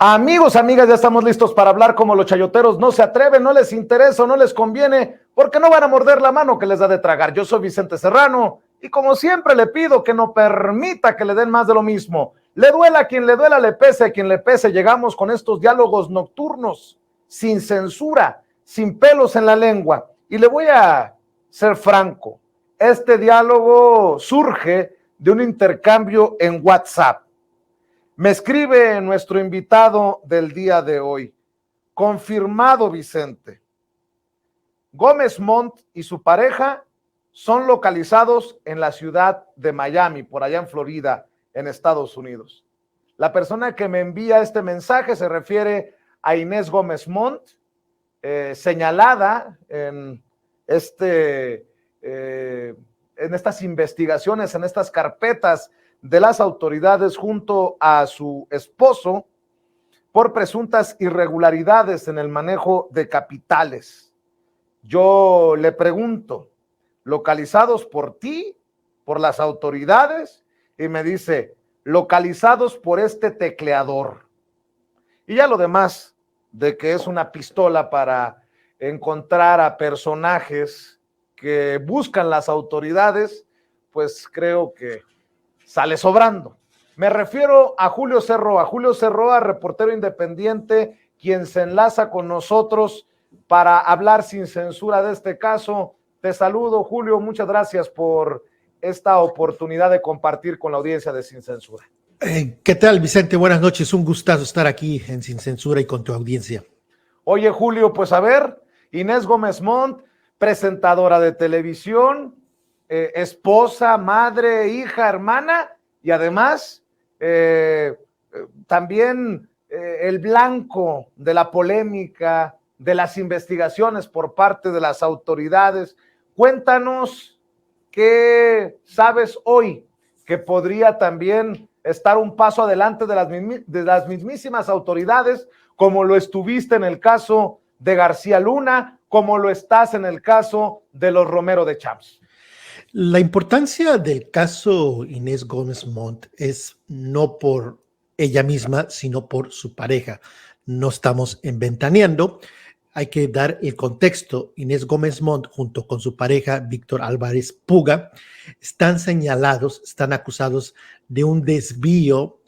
Amigos, amigas, ya estamos listos para hablar como los chayoteros no se atreven, no les interesa o no les conviene, porque no van a morder la mano que les da de tragar. Yo soy Vicente Serrano y como siempre le pido que no permita que le den más de lo mismo. Le duela a quien le duela, le pese a quien le pese. Llegamos con estos diálogos nocturnos, sin censura, sin pelos en la lengua. Y le voy a ser franco, este diálogo surge de un intercambio en WhatsApp. Me escribe nuestro invitado del día de hoy. Confirmado, Vicente. Gómez Montt y su pareja son localizados en la ciudad de Miami, por allá en Florida, en Estados Unidos. La persona que me envía este mensaje se refiere a Inés Gómez Montt, señalada en estas investigaciones, en estas carpetas de las autoridades junto a su esposo por presuntas irregularidades en el manejo de capitales. Yo le pregunto, ¿localizados por ti, por las autoridades? Y me dice, localizados por este tecleador. Y ya lo demás, de que es una pistola para encontrar a personajes que buscan las autoridades, pues creo que sale sobrando. Me refiero a Julio Cerroa, reportero independiente, quien se enlaza con nosotros para hablar sin censura de este caso. Te saludo, Julio, muchas gracias por esta oportunidad de compartir con la audiencia de Sin Censura. ¿Qué tal, Vicente? Buenas noches, un gustazo estar aquí en Sin Censura y con tu audiencia. Oye, Julio, pues a ver, Inés Gómez Montt, presentadora de televisión, esposa, madre, hija, hermana y además también el blanco de la polémica, de las investigaciones por parte de las autoridades. Cuéntanos qué sabes hoy que podría también estar un paso adelante de las mismísimas autoridades, como lo estuviste en el caso de García Luna, como lo estás en el caso de los Romero de Champs. La importancia del caso Inés Gómez Montt es no por ella misma, sino por su pareja. No estamos ventaneando. Hay que dar el contexto. Inés Gómez Montt, junto con su pareja, Víctor Álvarez Puga, están señalados, están acusados de un desvío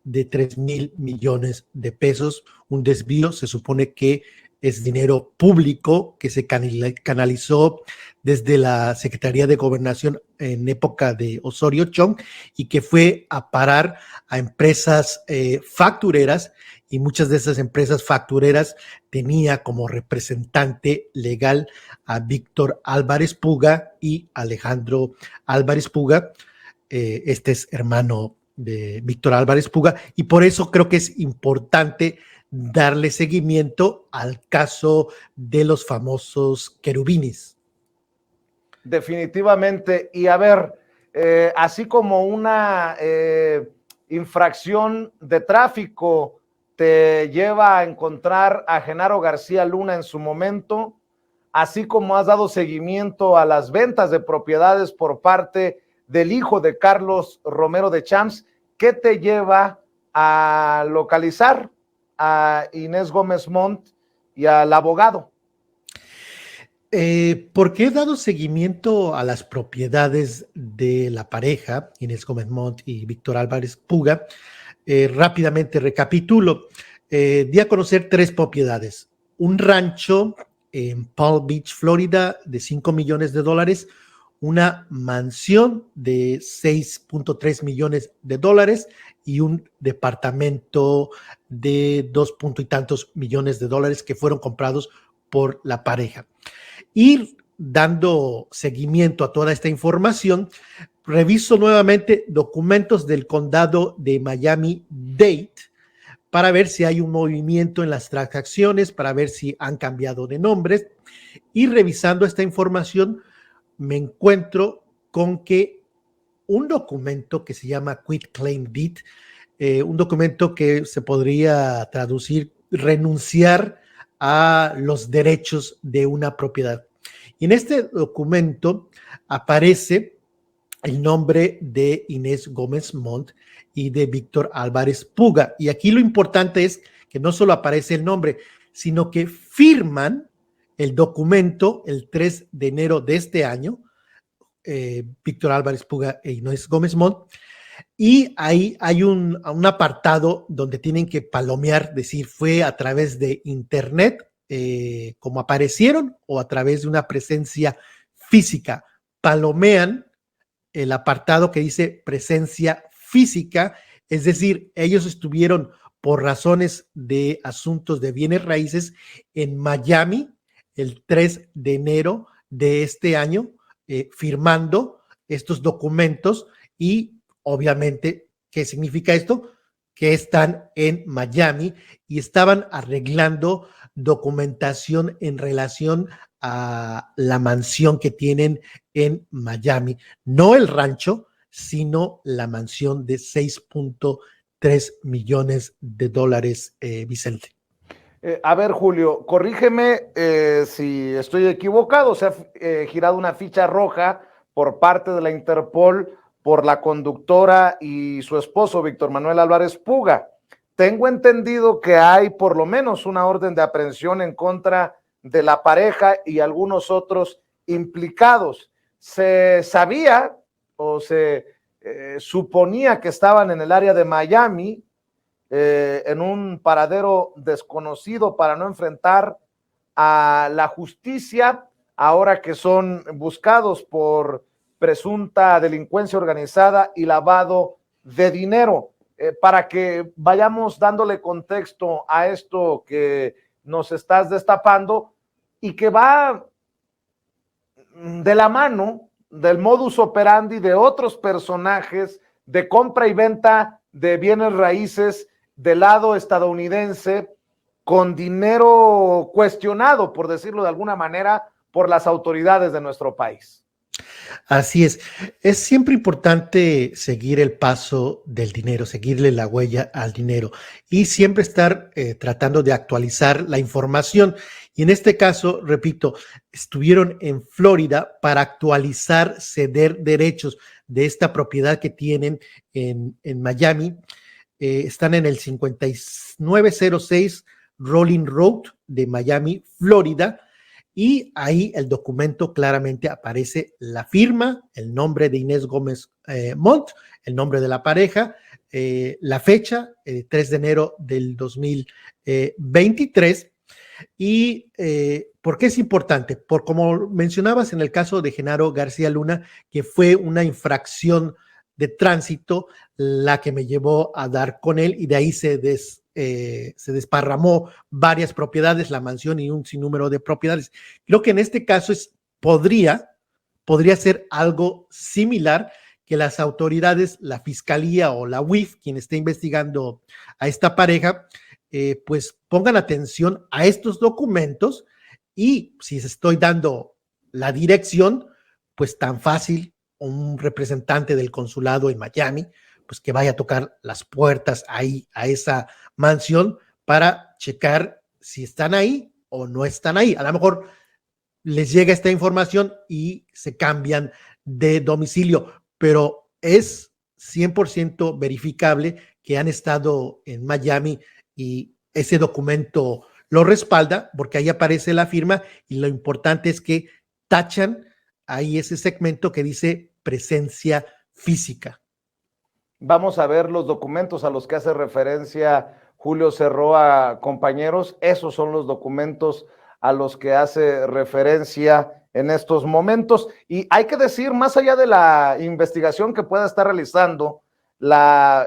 de 3,000 millones de pesos. Un desvío, se supone que es dinero público que se canalizó desde la Secretaría de Gobernación en época de Osorio Chong y que fue a parar a empresas factureras, y muchas de esas empresas factureras tenía como representante legal a Víctor Álvarez Puga y Alejandro Álvarez Puga. Este es hermano de Víctor Álvarez Puga, y por eso creo que es importante darle seguimiento al caso de los famosos querubines. Definitivamente. Y a ver, así como una infracción de tráfico te lleva a encontrar a Genaro García Luna en su momento, así como has dado seguimiento a las ventas de propiedades por parte del hijo de Carlos Romero de Champs, ¿qué te lleva a localizar a Inés Gómez Montt y al abogado? Porque he dado seguimiento a las propiedades de la pareja, Inés Gómez Montt y Víctor Álvarez Puga. Rápidamente recapitulo. Di a conocer 3 propiedades. Un rancho en Palm Beach, Florida, de $5 millones, una mansión de $6.3 millones y un departamento de 2 y tantos millones de dólares que fueron comprados por la pareja. Ir dando seguimiento a toda esta información, reviso nuevamente documentos del condado de Miami-Dade para ver si hay un movimiento en las transacciones, para ver si han cambiado de nombres, y revisando esta información me encuentro con que un documento que se llama Quit Claim Deed, un documento que se podría traducir renunciar a los derechos de una propiedad. Y en este documento aparece el nombre de Inés Gómez Montt y de Víctor Álvarez Puga. Y aquí lo importante es que no solo aparece el nombre, sino que firman el documento el 3 de enero de este año, Víctor Álvarez Puga e Inés Gómez Montt, y ahí hay un apartado donde tienen que palomear, decir, fue a través de internet, como aparecieron, o a través de una presencia física. Palomean el apartado que dice presencia física, es decir, ellos estuvieron por razones de asuntos de bienes raíces en Miami el 3 de enero de este año, firmando estos documentos. Y obviamente, ¿qué significa esto? Que están en Miami y estaban arreglando documentación en relación a la mansión que tienen en Miami. No el rancho, sino la mansión de 6.3 millones de dólares, Vicente. A ver, Julio, corrígeme si estoy equivocado. Se ha girado una ficha roja por parte de la Interpol por la conductora y su esposo, Víctor Manuel Álvarez Puga. Tengo entendido que hay por lo menos una orden de aprehensión en contra de la pareja y algunos otros implicados. Se sabía o se suponía que estaban en el área de Miami, en un paradero desconocido para no enfrentar a la justicia, ahora que son buscados por presunta delincuencia organizada y lavado de dinero. Para que vayamos dándole contexto a esto que nos estás destapando y que va de la mano del modus operandi de otros personajes de compra y venta de bienes raíces del lado estadounidense con dinero cuestionado, por decirlo de alguna manera, por las autoridades de nuestro país. Así es siempre importante seguir el paso del dinero, seguirle la huella al dinero y siempre estar tratando de actualizar la información. Y en este caso, repito, estuvieron en Florida para actualizar, ceder derechos de esta propiedad que tienen en Miami. Están en el 5906 Rolling Road de Miami, Florida. Y ahí el documento claramente aparece la firma, el nombre de Inés Gómez Montt, el nombre de la pareja, la fecha, 3 de enero del 2023. ¿Y por qué es importante? Por como mencionabas en el caso de Genaro García Luna, que fue una infracción de tránsito la que me llevó a dar con él, y de ahí se desparramó varias propiedades, la mansión y un sinnúmero de propiedades. Creo que en este caso podría ser algo similar, que las autoridades, la fiscalía o la UIF, quien esté investigando a esta pareja, pues pongan atención a estos documentos, y si estoy dando la dirección, pues tan fácil un representante del consulado en Miami, pues que vaya a tocar las puertas ahí a esa mansión para checar si están ahí o no están ahí. A lo mejor les llega esta información y se cambian de domicilio, pero es 100% verificable que han estado en Miami y ese documento lo respalda porque ahí aparece la firma, y lo importante es que tachan ahí ese segmento que dice presencia física. Vamos a ver los documentos a los que hace referencia Julio Cerroa, compañeros. Esos son los documentos a los que hace referencia en estos momentos. Y hay que decir, más allá de la investigación que pueda estar realizando la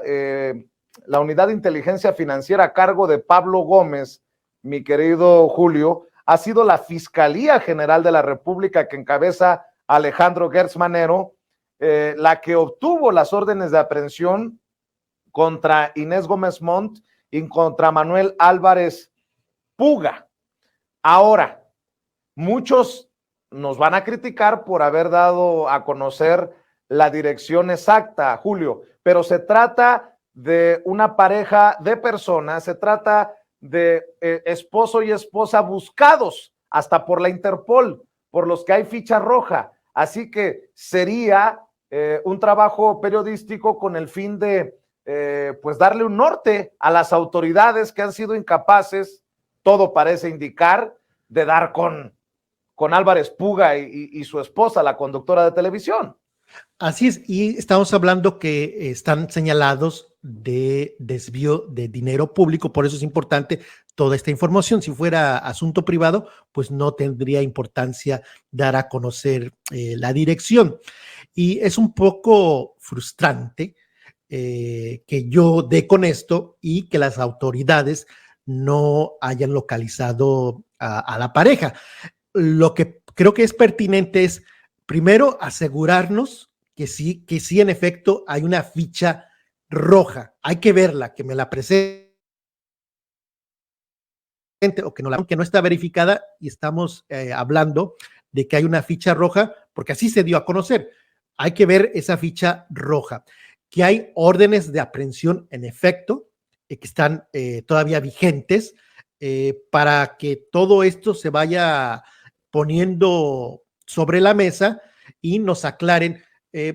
Unidad de Inteligencia Financiera a cargo de Pablo Gómez, mi querido Julio, ha sido la Fiscalía General de la República, que encabeza Alejandro Gertz Manero, la que obtuvo las órdenes de aprehensión contra Inés Gómez Montt y contra Manuel Álvarez Puga. Ahora, muchos nos van a criticar por haber dado a conocer la dirección exacta, Julio, pero se trata de una pareja de personas, se trata de esposo y esposa buscados hasta por la Interpol, por los que hay ficha roja. Así que sería un trabajo periodístico con el fin de pues darle un norte a las autoridades que han sido incapaces, todo parece indicar, de dar con Álvarez Puga y su esposa, la conductora de televisión. Así es, y estamos hablando que están señalados de desvío de dinero público, por eso es importante toda esta información. Si fuera asunto privado, pues no tendría importancia dar a conocer la dirección. Y es un poco frustrante que yo dé con esto y que las autoridades no hayan localizado a la pareja. Lo que creo que es pertinente es, primero, asegurarnos que sí, en efecto, hay una ficha roja. Hay que verla, que me la presente o que no está verificada, y estamos hablando de que hay una ficha roja, porque así se dio a conocer. Hay que ver esa ficha roja, que hay órdenes de aprehensión en efecto, que están todavía vigentes, para que todo esto se vaya poniendo sobre la mesa y nos aclaren,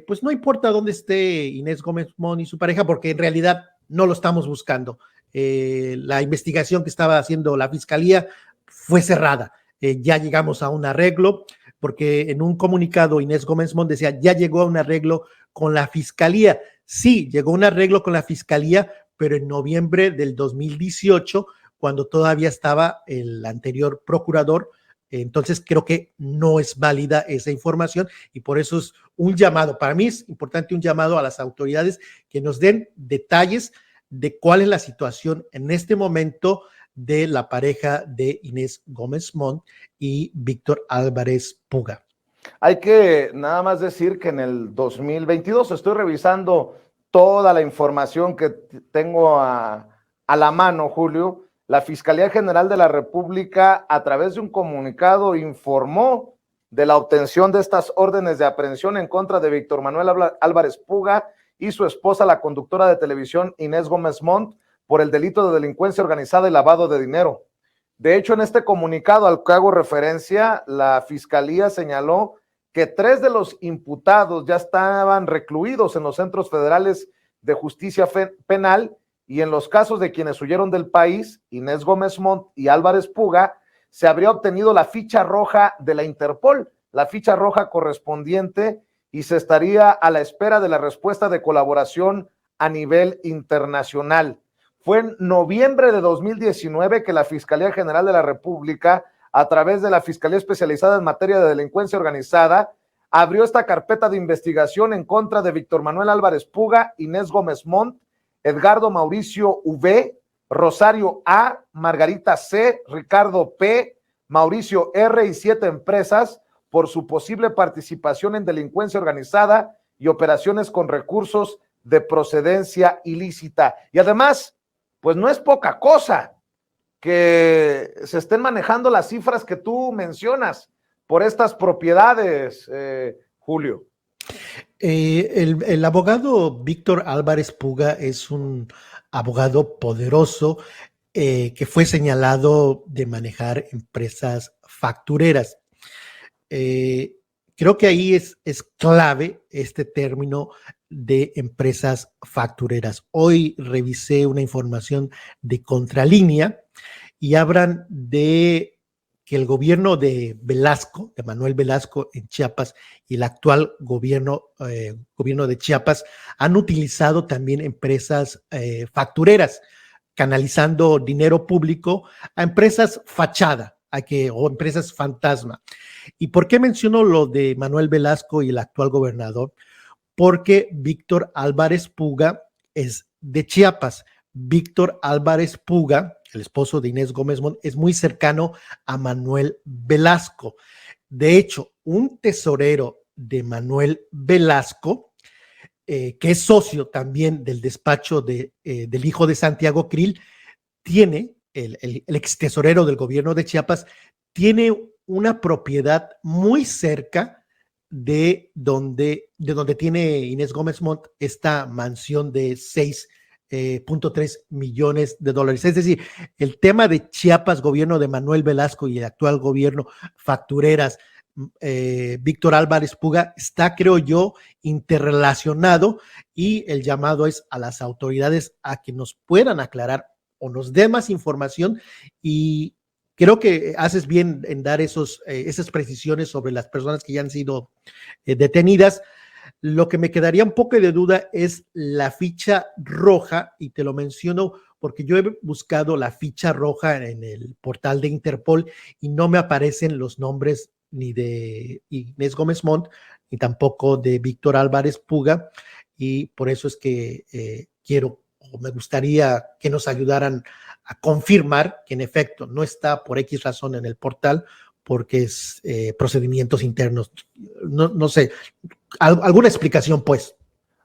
pues no importa dónde esté Inés Gómez Mont y su pareja, porque en realidad no lo estamos buscando. La investigación que estaba haciendo la fiscalía fue cerrada. Ya llegamos a un arreglo, porque en un comunicado Inés Gómez Mont decía, ya llegó a un arreglo con la fiscalía. Sí, llegó a un arreglo con la fiscalía, pero en noviembre del 2018, cuando todavía estaba el anterior procurador. Entonces creo que no es válida esa información y por eso es un llamado. Para mí es importante un llamado a las autoridades que nos den detalles de cuál es la situación en este momento de la pareja de Inés Gómez Mont y Víctor Álvarez Puga. Hay que nada más decir que en el 2022 estoy revisando toda la información que tengo a la mano, Julio. La Fiscalía General de la República, a través de un comunicado, informó de la obtención de estas órdenes de aprehensión en contra de Víctor Manuel Álvarez Puga y su esposa, la conductora de televisión Inés Gómez Mont, por el delito de delincuencia organizada y lavado de dinero. De hecho, en este comunicado al que hago referencia, la Fiscalía señaló que 3 de los imputados ya estaban recluidos en los centros federales de justicia penal, y en los casos de quienes huyeron del país, Inés Gómez Mont y Álvarez Puga, se habría obtenido la ficha roja de la Interpol, la ficha roja correspondiente, y se estaría a la espera de la respuesta de colaboración a nivel internacional. Fue en noviembre de 2019 que la Fiscalía General de la República, a través de la Fiscalía Especializada en Materia de Delincuencia Organizada, abrió esta carpeta de investigación en contra de Víctor Manuel Álvarez Puga, Inés Gómez Mont, Edgardo Mauricio V, Rosario A, Margarita C, Ricardo P, Mauricio R y 7 empresas por su posible participación en delincuencia organizada y operaciones con recursos de procedencia ilícita. Y además, pues no es poca cosa que se estén manejando las cifras que tú mencionas por estas propiedades, Julio. El abogado Víctor Álvarez Puga es un abogado poderoso que fue señalado de manejar empresas factureras. Creo que ahí es clave este término de empresas factureras. Hoy revisé una información de Contralínea y hablan de que el gobierno de Velasco, de Manuel Velasco en Chiapas, y el actual gobierno de Chiapas han utilizado también empresas factureras, canalizando dinero público a empresas fachada, o empresas fantasma. ¿Y por qué menciono lo de Manuel Velasco y el actual gobernador? Porque Víctor Álvarez Puga es de Chiapas. Víctor Álvarez Puga, el esposo de Inés Gómez Mont, es muy cercano a Manuel Velasco. De hecho, un tesorero de Manuel Velasco, que es socio también del despacho del hijo de Santiago Krill, tiene, el ex tesorero del gobierno de Chiapas, tiene una propiedad muy cerca de donde tiene Inés Gómez Mont esta mansión de 6.3 millones de dólares. Es decir, el tema de Chiapas, gobierno de Manuel Velasco y el actual gobierno, factureras, Víctor Álvarez Puga está, creo yo, interrelacionado, y el llamado es a las autoridades a que nos puedan aclarar o nos dé más información, y creo que haces bien en dar esas precisiones sobre las personas que ya han sido detenidas. Lo que me quedaría un poco de duda es la ficha roja, y te lo menciono porque yo he buscado la ficha roja en el portal de Interpol y no me aparecen los nombres ni de Inés Gómez Montt ni tampoco de Víctor Álvarez Puga, y por eso es que quiero o me gustaría que nos ayudaran a confirmar que en efecto no está por X razón en el portal, porque es procedimientos internos. No sé, alguna explicación, pues.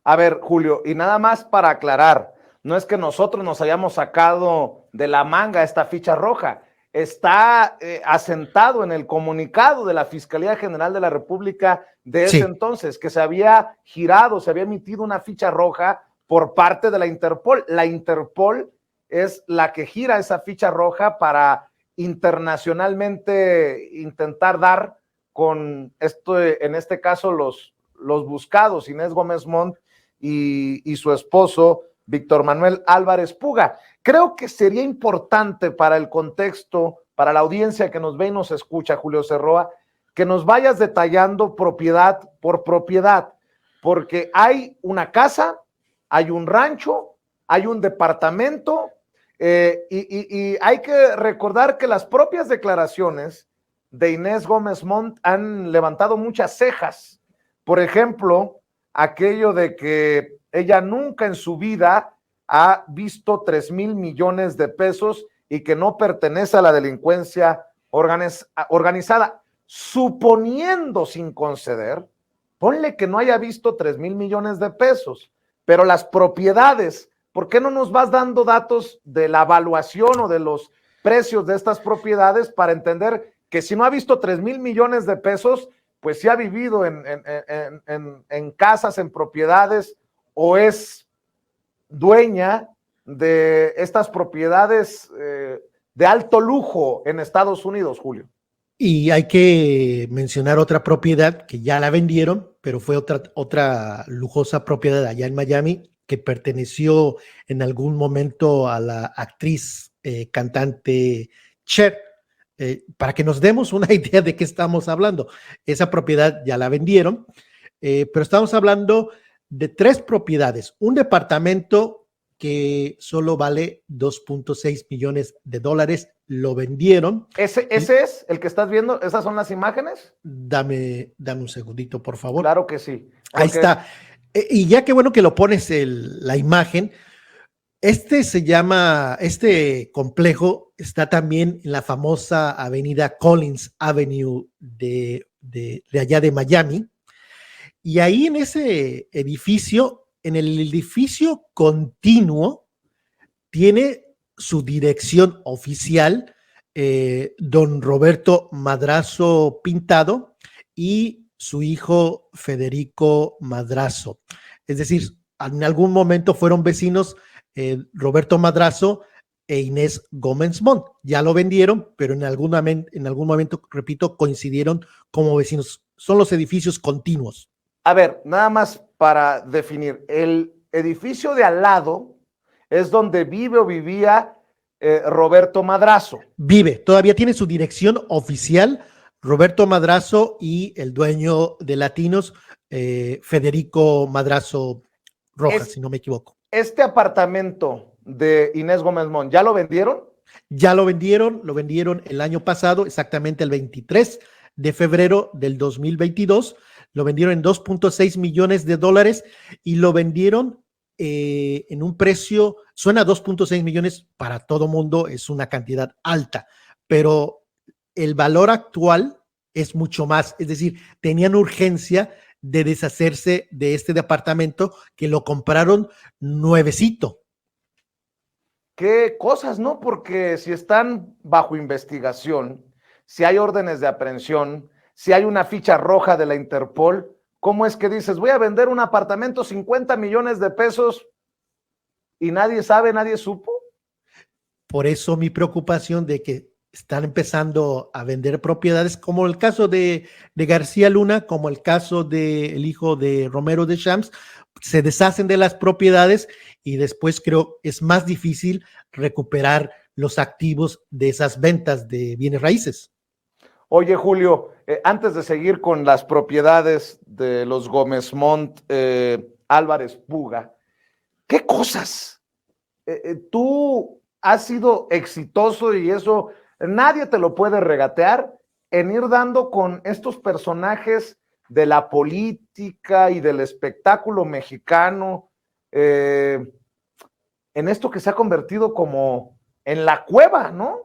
A ver, Julio, y nada más para aclarar, no es que nosotros nos hayamos sacado de la manga esta ficha roja, está asentado en el comunicado de la Fiscalía General de la República de ese entonces, que se había girado, se había emitido una ficha roja por parte de la Interpol. La Interpol es la que gira esa ficha roja para internacionalmente intentar dar con esto, en este caso los buscados, Inés Gómez Montt y su esposo, Víctor Manuel Álvarez Puga. Creo que sería importante para el contexto, para la audiencia que nos ve y nos escucha, Julio Cerroa, que nos vayas detallando propiedad por propiedad, porque hay una casa, hay un rancho, hay un departamento, y hay que recordar que las propias declaraciones de Inés Gómez Montt han levantado muchas cejas. Por ejemplo, aquello de que ella nunca en su vida ha visto 3,000 millones de pesos y que no pertenece a la delincuencia organizada, suponiendo sin conceder, ponle que no haya visto 3,000 millones de pesos, pero las propiedades, ¿por qué no nos vas dando datos de la evaluación o de los precios de estas propiedades para entender que si no ha visto 3,000 millones de pesos, pues sí ha vivido en casas, en propiedades, o es dueña de estas propiedades de alto lujo en Estados Unidos, Julio? Y hay que mencionar otra propiedad que ya la vendieron, pero fue otra lujosa propiedad allá en Miami, que perteneció en algún momento a la actriz, cantante Cher. Para que nos demos una idea de qué estamos hablando. Esa propiedad ya la vendieron, pero estamos hablando de 3 propiedades. Un departamento que solo vale 2.6 millones de dólares, lo vendieron. ¿Ese es el que estás viendo? ¿Esas son las imágenes? Dame un segundito, por favor. Claro que sí. Ahí está. Y ya que bueno que lo pones la imagen. Este complejo está también en la famosa avenida Collins Avenue de allá de Miami. Y ahí en ese edificio, en el edificio continuo, tiene su dirección oficial don Roberto Madrazo Pintado y su hijo Federico Madrazo. Es decir, en algún momento fueron vecinos Roberto Madrazo e Inés Gómez Montt. Ya lo vendieron, pero en algún momento, repito, coincidieron como vecinos. Son los edificios continuos. A ver, nada más para definir, el edificio de al lado es donde vive o vivía Roberto Madrazo. Vive, todavía tiene su dirección oficial, Roberto Madrazo, y el dueño de Latinos, Federico Madrazo Rojas, si no me equivoco. ¿Este apartamento de Inés Gómez Montt ya lo vendieron? Ya lo vendieron el año pasado, exactamente el 23 de febrero del 2022. Lo vendieron en 2.6 millones de dólares y lo vendieron en un precio, suena 2.6 millones para todo mundo, es una cantidad alta, pero el valor actual es mucho más, es decir, tenían urgencia de deshacerse de este departamento que lo compraron nuevecito. Qué cosas, ¿no? Porque si están bajo investigación, si hay órdenes de aprehensión, si hay una ficha roja de la Interpol, ¿cómo es que dices, voy a vender un apartamento 50 millones de pesos y nadie sabe, nadie supo? Por eso mi preocupación de que están empezando a vender propiedades, como el caso de García Luna, como el caso del hijo de Romero de Champs. Se deshacen de las propiedades y después creo es más difícil recuperar los activos de esas ventas de bienes raíces. Oye, Julio, antes de seguir con las propiedades de los Gómez Montt, Álvarez Puga, ¿qué cosas? Tú has sido exitoso y eso nadie te lo puede regatear en ir dando con estos personajes de la política y del espectáculo mexicano, en esto que se ha convertido como en la cueva, ¿no?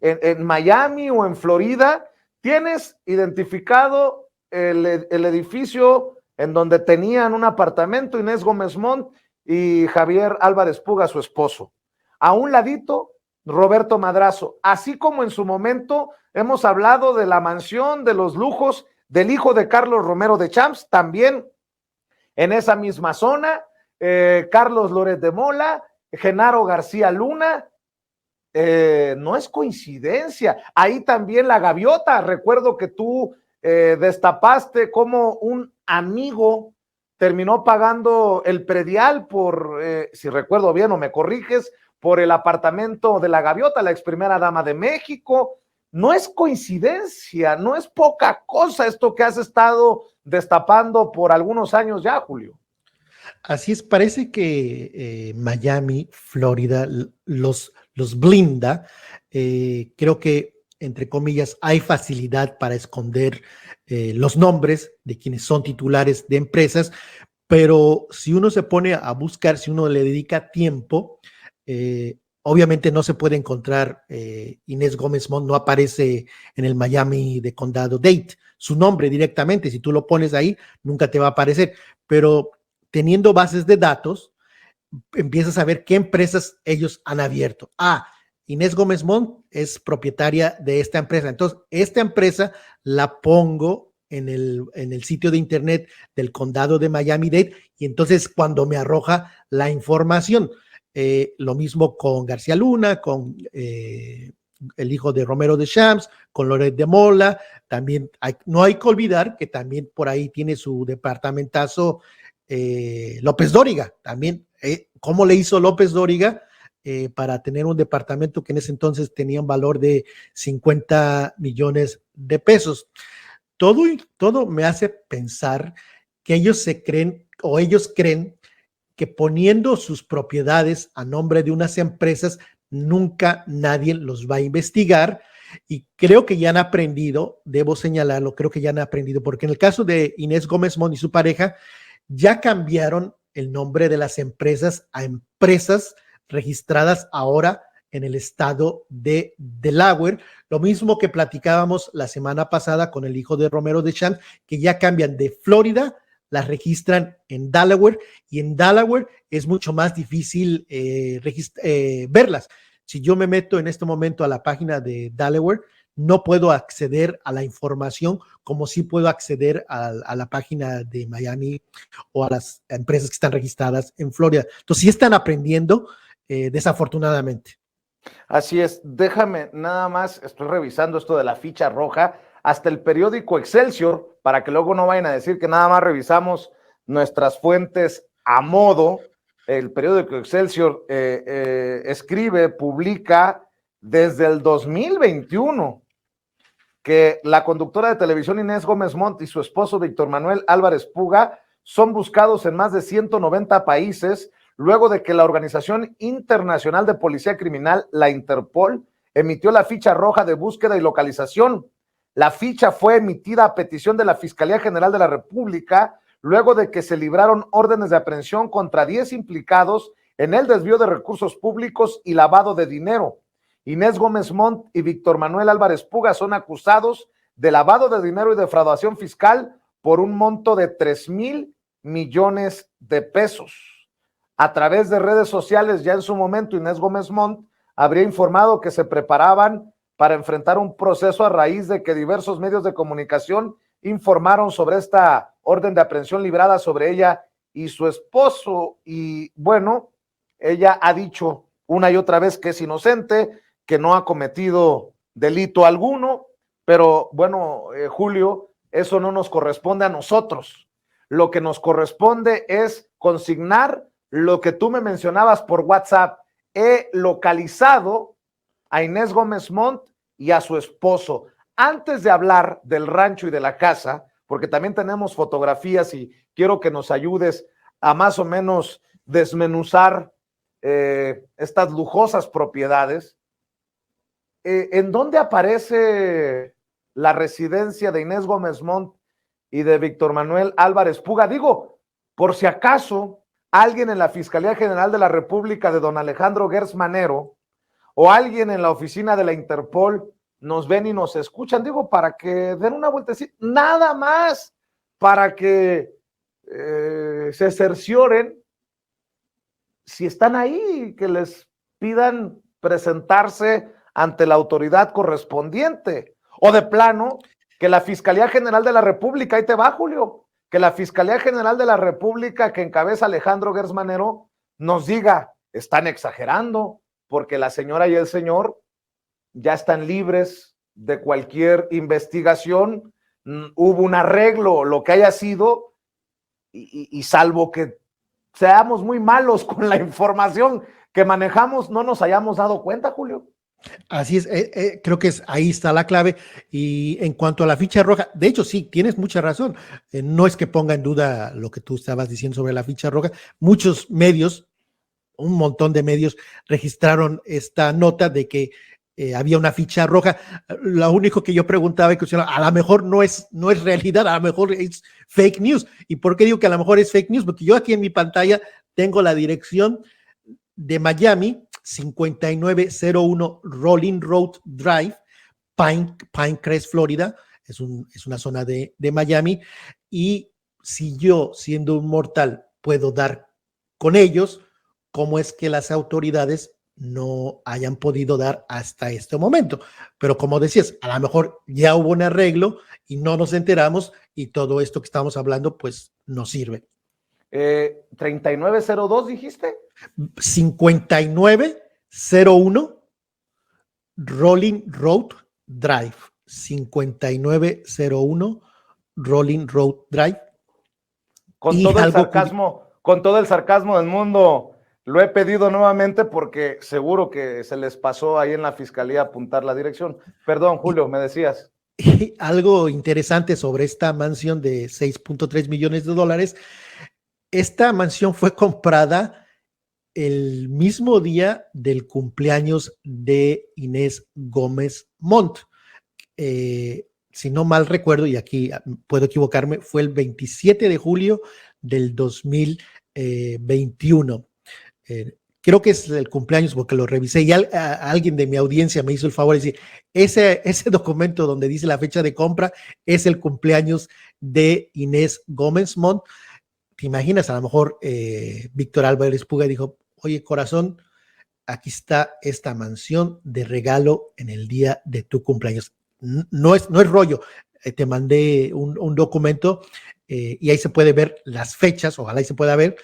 En Miami o en Florida, tienes identificado el edificio en donde tenían un apartamento Inés Gómez Montt y Javier Álvarez Puga, su esposo. A un ladito, Roberto Madrazo, así como en su momento hemos hablado de la mansión, de los lujos del hijo de Carlos Romero de Champs, también en esa misma zona, Carlos Loret de Mola, Genaro García Luna. No es coincidencia. Ahí también la gaviota. Recuerdo que tú destapaste cómo un amigo terminó pagando el predial por, si recuerdo bien o me corriges, por el apartamento de la gaviota, la ex primera dama de México. No es coincidencia, no es poca cosa esto que has estado destapando por algunos años ya, Julio. Así es, parece que Miami, Florida, los blinda. Creo que, entre comillas, hay facilidad para esconder los nombres de quienes son titulares de empresas, pero si uno se pone a buscar, si uno le dedica tiempo, obviamente no se puede encontrar Inés Gómez Montt, no aparece en el Miami de Condado-Dade, su nombre directamente, si tú lo pones ahí, nunca te va a aparecer, pero teniendo bases de datos, empiezas a ver qué empresas ellos han abierto. Inés Gómez Montt es propietaria de esta empresa. Entonces, esta empresa la pongo en el sitio de internet del condado de Miami-Dade y entonces cuando me arroja la información, lo mismo con García Luna, con el hijo de Romero de Champs, con Loret de Mola, también no hay que olvidar que también por ahí tiene su departamentazo López Dóriga, también, ¿cómo le hizo López Dóriga para tener un departamento que en ese entonces tenía un valor de 50 millones de pesos? Todo me hace pensar que ellos creen que poniendo sus propiedades a nombre de unas empresas, nunca nadie los va a investigar. Y creo que ya han aprendido, debo señalarlo, creo que ya han aprendido, porque en el caso de Inés Gómez Montt y su pareja, ya cambiaron el nombre de las empresas a empresas registradas ahora en el estado de Delaware, lo mismo que platicábamos la semana pasada con el hijo de Romero de Champs, que ya cambian de Florida, las registran en Delaware y en Delaware es mucho más difícil verlas. Si yo me meto en este momento a la página de Delaware, no puedo acceder a la información como sí puedo acceder a la página de Miami o a las empresas que están registradas en Florida. Entonces sí están aprendiendo, desafortunadamente. Así es, déjame nada más, estoy revisando esto de la ficha roja, hasta el periódico Excelsior, para que luego no vayan a decir que nada más revisamos nuestras fuentes a modo. El periódico Excelsior escribe, publica desde el 2021 que la conductora de televisión Inés Gómez Montt y su esposo Víctor Manuel Álvarez Puga son buscados en más de 190 países luego de que la Organización Internacional de Policía Criminal, la Interpol, emitió la ficha roja de búsqueda y localización. La ficha fue emitida a petición de la Fiscalía General de la República luego de que se libraron órdenes de aprehensión contra 10 implicados en el desvío de recursos públicos y lavado de dinero. Inés Gómez Montt y Víctor Manuel Álvarez Puga son acusados de lavado de dinero y defraudación fiscal por un monto de 3,000 millones de pesos. A través de redes sociales, ya en su momento, Inés Gómez Montt habría informado que se preparaban para enfrentar un proceso a raíz de que diversos medios de comunicación informaron sobre esta orden de aprehensión librada sobre ella y su esposo. Y bueno, ella ha dicho una y otra vez que es inocente, que no ha cometido delito alguno, pero bueno, Julio, eso no nos corresponde a nosotros. Lo que nos corresponde es consignar lo que tú me mencionabas por WhatsApp. He localizado a Inés Gómez Montt y a su esposo. Antes de hablar del rancho y de la casa, porque también tenemos fotografías y quiero que nos ayudes a más o menos desmenuzar estas lujosas propiedades. ¿En dónde aparece la residencia de Inés Gómez Montt y de Víctor Manuel Álvarez Puga? Digo, por si acaso alguien en la Fiscalía General de la República de don Alejandro Gertz Manero o alguien en la oficina de la Interpol nos ven y nos escuchan, digo, para que den una vueltecita, nada más para que se cercioren si están ahí, que les pidan presentarse ante la autoridad correspondiente, o de plano, que la Fiscalía General de la República, ahí te va, Julio, que la Fiscalía General de la República que encabeza Alejandro Gertz Manero nos diga, están exagerando, porque la señora y el señor ya están libres de cualquier investigación, hubo un arreglo, lo que haya sido, y salvo que seamos muy malos con la información que manejamos, no nos hayamos dado cuenta, Julio. Así es, creo que ahí está la clave. Y en cuanto a la ficha roja, de hecho sí, tienes mucha razón. No es que ponga en duda lo que tú estabas diciendo sobre la ficha roja. Muchos medios, un montón de medios registraron esta nota de que había una ficha roja. Lo único que yo preguntaba y cuestionaba, a lo mejor no es realidad, a lo mejor es fake news. ¿Y por qué digo que a lo mejor es fake news? Porque yo aquí en mi pantalla tengo la dirección de Miami, 5901 Rolling Road Drive, Pinecrest, Florida. Es una zona de Miami. Y si yo, siendo un mortal, puedo dar con ellos, ¿cómo es que las autoridades no hayan podido dar hasta este momento? Pero como decías, a lo mejor ya hubo un arreglo y no nos enteramos y todo esto que estamos hablando pues no sirve. 3902 dijiste. 5901 Rolling Road Drive. 5901 Rolling Road Drive. Con todo el sarcasmo del mundo, lo he pedido nuevamente porque seguro que se les pasó ahí en la fiscalía apuntar la dirección. Perdón, Julio, me decías. Y algo interesante sobre esta mansión de 6.3 millones de dólares. Esta mansión fue comprada el mismo día del cumpleaños de Inés Gómez Montt. Si no mal recuerdo, y aquí puedo equivocarme, fue el 27 de julio del 2021. Creo que es el cumpleaños porque lo revisé y alguien de mi audiencia me hizo el favor de decir, ese documento donde dice la fecha de compra es el cumpleaños de Inés Gómez Montt. ¿Te imaginas? A lo mejor Víctor Álvarez Puga dijo, oye, corazón, aquí está esta mansión de regalo en el día de tu cumpleaños. No es rollo. Te mandé un documento y ahí se puede ver las fechas, ojalá ahí se pueda ver,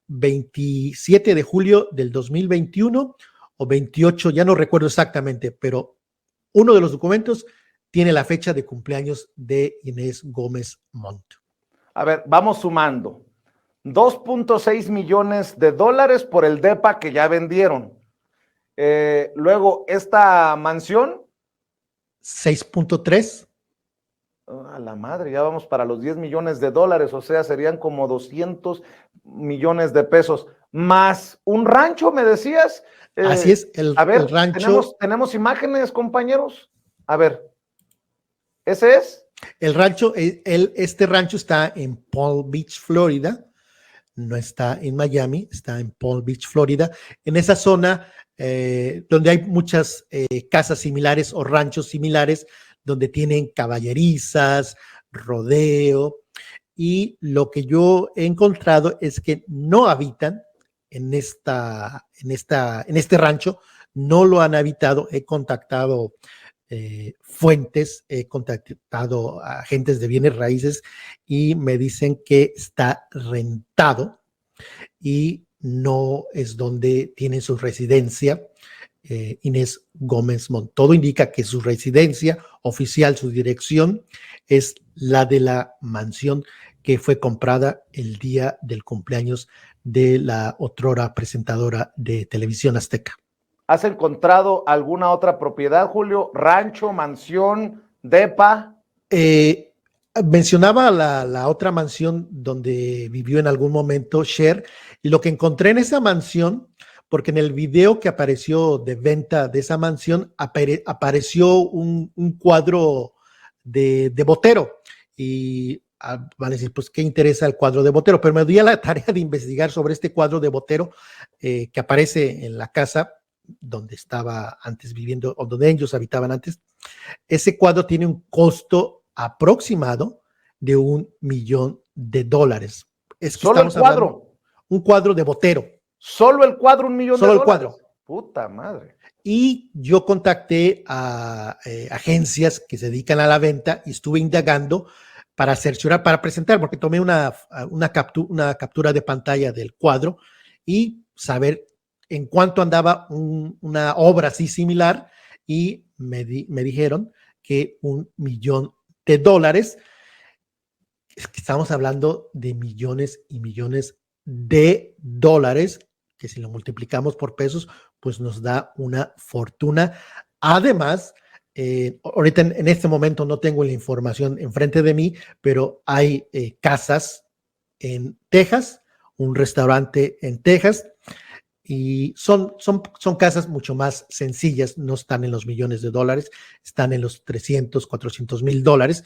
27 de julio del 2021 o 28, ya no recuerdo exactamente, pero uno de los documentos tiene la fecha de cumpleaños de Inés Gómez Montt. A ver, vamos sumando. 2.6 millones de dólares por el DEPA que ya vendieron. Luego, esta mansión. 6.3. A la madre, ya vamos para los 10 millones de dólares, o sea, serían como 200 millones de pesos. Más un rancho, me decías. Así es, el rancho. ¿Tenemos imágenes, compañeros? A ver, ¿ese es? El rancho, este rancho está en Palm Beach, Florida. No está en Miami, está en Palm Beach, Florida. En esa zona donde hay muchas casas similares o ranchos similares donde tienen caballerizas, rodeo, y lo que yo he encontrado es que no habitan en este rancho, no lo han habitado. He contactado fuentes, he contactado a agentes de bienes raíces y me dicen que está rentado y no es donde tienen su residencia. Inés Gómez Montt. Todo indica que su residencia oficial, su dirección, es la de la mansión que fue comprada el día del cumpleaños de la otrora presentadora de Televisión Azteca. ¿Has encontrado alguna otra propiedad, Julio? ¿Rancho, mansión, depa? Mencionaba la otra mansión donde vivió en algún momento Cher, y lo que encontré en esa mansión, porque en el video que apareció de venta de esa mansión apareció un cuadro de Botero, y van a decir, pues, ¿qué interesa el cuadro de Botero? Pero me di a la tarea de investigar sobre este cuadro de Botero que aparece en la casa donde estaba antes viviendo, o donde ellos habitaban antes. Ese cuadro tiene un costo aproximado de $1 millón. Es que ¿Solo el estamos cuadro? hablando un cuadro de Botero. ¿Solo el cuadro, $1 millón? Solo el cuadro. Puta madre. Y yo contacté a agencias que se dedican a la venta y estuve indagando para cerciorar, para presentar, porque tomé una captura de pantalla del cuadro y saber en cuánto andaba una obra así similar, y me dijeron que $1 millón. Es que estamos hablando de millones y millones de dólares, que si lo multiplicamos por pesos, pues nos da una fortuna. Además, ahorita en este momento no tengo la información enfrente de mí, pero hay casas en Texas, un restaurante en Texas, y son casas mucho más sencillas, no están en los millones de dólares, están en los 300, 400 mil dólares,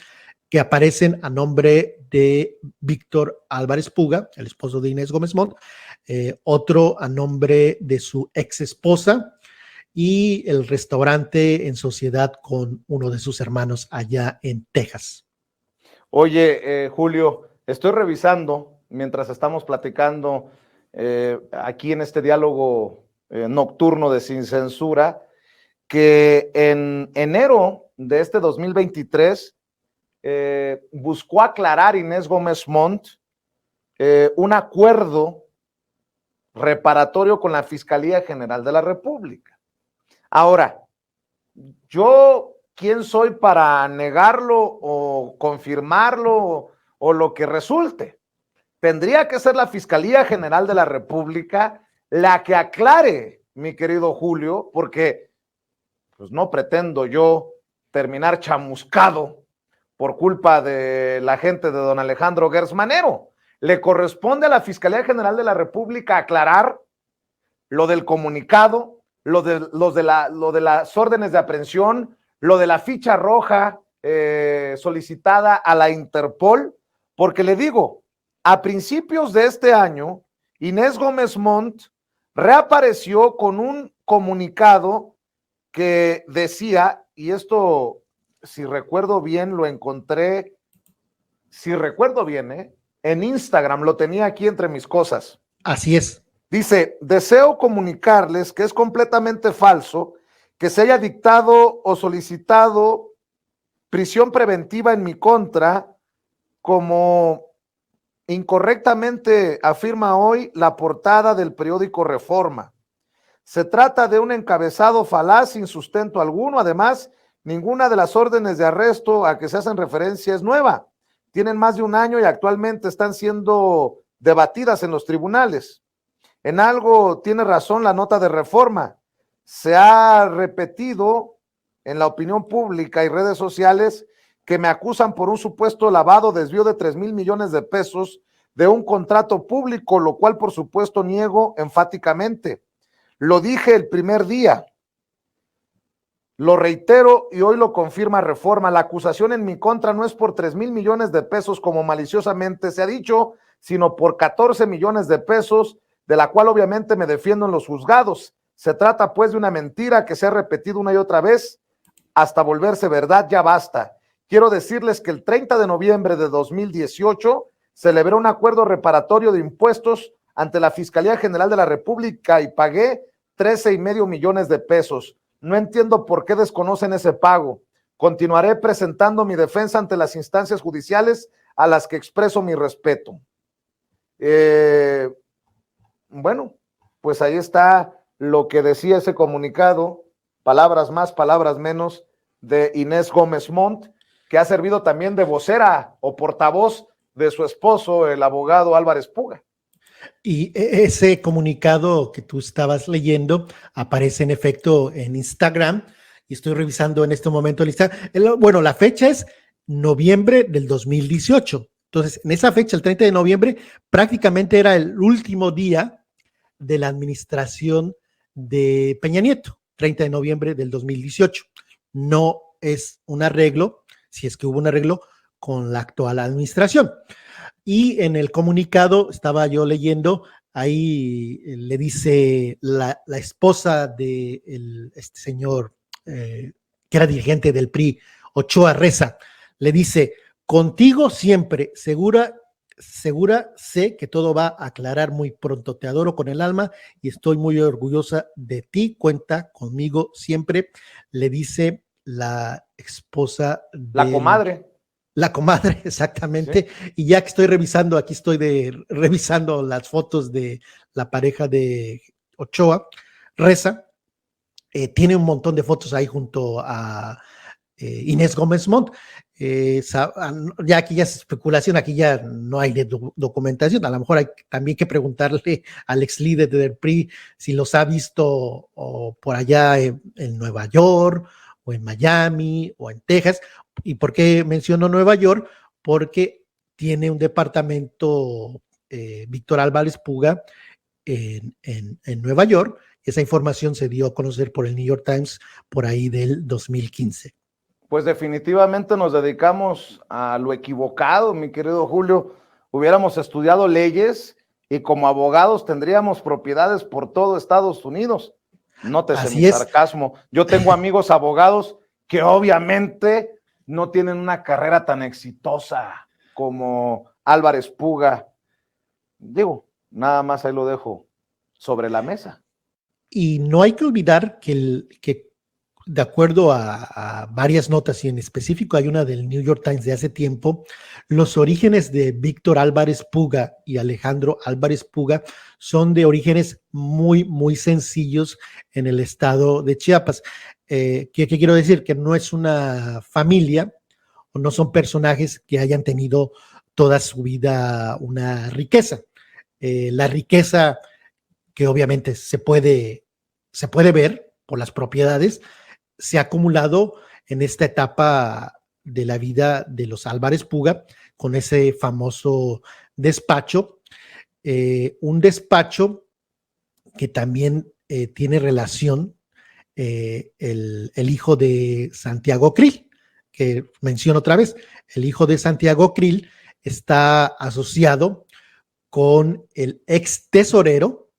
que aparecen a nombre de Víctor Álvarez Puga, el esposo de Inés Gómez Montt, otro a nombre de su ex esposa, y el restaurante en sociedad con uno de sus hermanos allá en Texas. Oye, Julio, estoy revisando mientras estamos platicando aquí en este diálogo nocturno de Sin Censura, que en enero de este 2023 buscó aclarar Inés Gómez Montt un acuerdo reparatorio con la Fiscalía General de la República. Ahora, yo, ¿quién soy para negarlo o confirmarlo o lo que resulte? Tendría que ser la Fiscalía General de la República la que aclare, mi querido Julio, porque pues no pretendo yo terminar chamuscado por culpa de la gente de don Alejandro Gertz Manero. Le corresponde a la Fiscalía General de la República aclarar lo del comunicado, lo de las órdenes de aprehensión, lo de la ficha roja solicitada a la Interpol, porque le digo, a principios de este año, Inés Gómez Montt reapareció con un comunicado que decía, y esto, si recuerdo bien, lo encontré, si recuerdo bien, en Instagram, lo tenía aquí entre mis cosas. Así es. Dice, deseo comunicarles que es completamente falso que se haya dictado o solicitado prisión preventiva en mi contra, como incorrectamente afirma hoy la portada del periódico Reforma. Se trata de un encabezado falaz sin sustento alguno. Además, ninguna de las órdenes de arresto a que se hacen referencia es nueva. Tienen más de un año y actualmente están siendo debatidas en los tribunales. En algo tiene razón la nota de Reforma. Se ha repetido en la opinión pública y redes sociales que me acusan por un supuesto lavado, desvío de 3,000 millones de pesos de un contrato público, lo cual por supuesto niego enfáticamente. Lo dije el primer día, lo reitero y hoy lo confirma Reforma. La acusación en mi contra no es por 3,000 millones de pesos como maliciosamente se ha dicho, sino por 14 millones de pesos, de la cual obviamente me defiendo en los juzgados. Se trata pues de una mentira que se ha repetido una y otra vez hasta volverse verdad. Ya basta. Quiero decirles que el 30 de noviembre de 2018 celebré un acuerdo reparatorio de impuestos ante la Fiscalía General de la República y pagué 13,5 millones de pesos. No entiendo por qué desconocen ese pago. Continuaré presentando mi defensa ante las instancias judiciales a las que expreso mi respeto. Bueno, pues ahí está lo que decía ese comunicado, palabras más, palabras menos, de Inés Gómez Montt, que ha servido también de vocera o portavoz de su esposo, el abogado Álvarez Puga. Y ese comunicado que tú estabas leyendo aparece en efecto en Instagram, y estoy revisando en este momento el Instagram. Bueno, la fecha es noviembre del 2018. Entonces, en esa fecha, el 30 de noviembre, prácticamente era el último día de la administración de Peña Nieto, 30 de noviembre del 2018. No es un arreglo, si es que hubo un arreglo con la actual administración. Y en el comunicado, estaba yo leyendo, ahí le dice la esposa de este señor que era dirigente del PRI, Ochoa Reza, le dice: contigo siempre, segura sé que todo va a aclarar muy pronto, te adoro con el alma y estoy muy orgullosa de ti, cuenta conmigo siempre, le dice la esposa La comadre. La comadre, exactamente. Sí. Y ya que estoy revisando, aquí estoy revisando las fotos de la pareja de Ochoa Reza, tiene un montón de fotos ahí junto a Inés Gómez Montt. Ya aquí ya es especulación, aquí ya no hay documentación. A lo mejor hay también que preguntarle al ex líder del PRI si los ha visto o por allá en Nueva York o en Miami o en Texas. ¿Y por qué menciono Nueva York? Porque tiene un departamento Víctor Álvarez Puga en Nueva York. Esa información se dio a conocer por el New York Times por ahí del 2015. Pues definitivamente nos dedicamos a lo equivocado, mi querido Julio. Hubiéramos estudiado leyes y como abogados tendríamos propiedades por todo Estados Unidos. Nótese mi sarcasmo. Yo tengo amigos abogados que obviamente no tienen una carrera tan exitosa como Álvarez Puga. Digo, nada más ahí lo dejo sobre la mesa. Y no hay que olvidar que de acuerdo a varias notas, y en específico hay una del New York Times de hace tiempo, los orígenes de Víctor Álvarez Puga y Alejandro Álvarez Puga son de orígenes muy, muy sencillos en el estado de Chiapas. ¿Qué quiero decir? Que no es una familia o no son personajes que hayan tenido toda su vida una riqueza. La riqueza que obviamente se puede ver por las propiedades, se ha acumulado en esta etapa de la vida de los Álvarez Puga con ese famoso despacho, un despacho que también tiene relación el hijo de Santiago Krill, que menciono otra vez, el hijo de Santiago Krill está asociado con el ex tesorero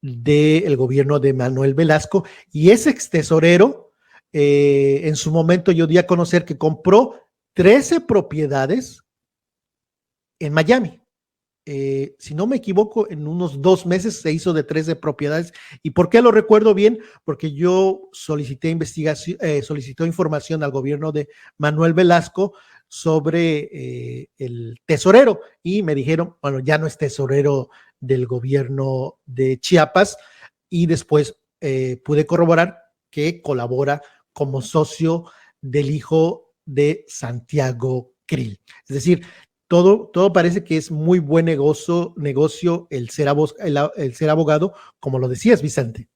del gobierno de Manuel Velasco, y ese ex tesorero en su momento yo di a conocer que compró 13 propiedades en Miami. Si no me equivoco, en unos 2 meses se hizo de 13 propiedades. ¿Y por qué lo recuerdo bien? Porque yo solicité información al gobierno de Manuel Velasco sobre el tesorero y me dijeron, bueno, ya no es tesorero del gobierno de Chiapas, y después pude corroborar que colabora como socio del hijo de Santiago Krill. Es decir, todo parece que es muy buen negocio el ser abogado, como lo decías, Vicente.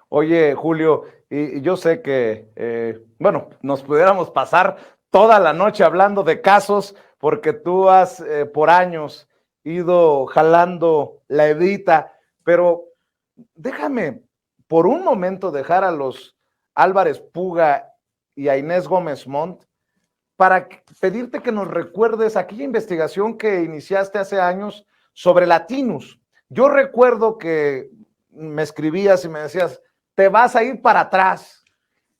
Oye, Julio, y yo sé que, bueno, nos pudiéramos pasar toda la noche hablando de casos, porque tú has por años ido jalando la hebita, pero déjame por un momento dejar a los Álvarez Puga y a Inés Gómez Montt para pedirte que nos recuerdes aquella investigación que iniciaste hace años sobre Latinus. Yo recuerdo que me escribías y me decías, te vas a ir para atrás.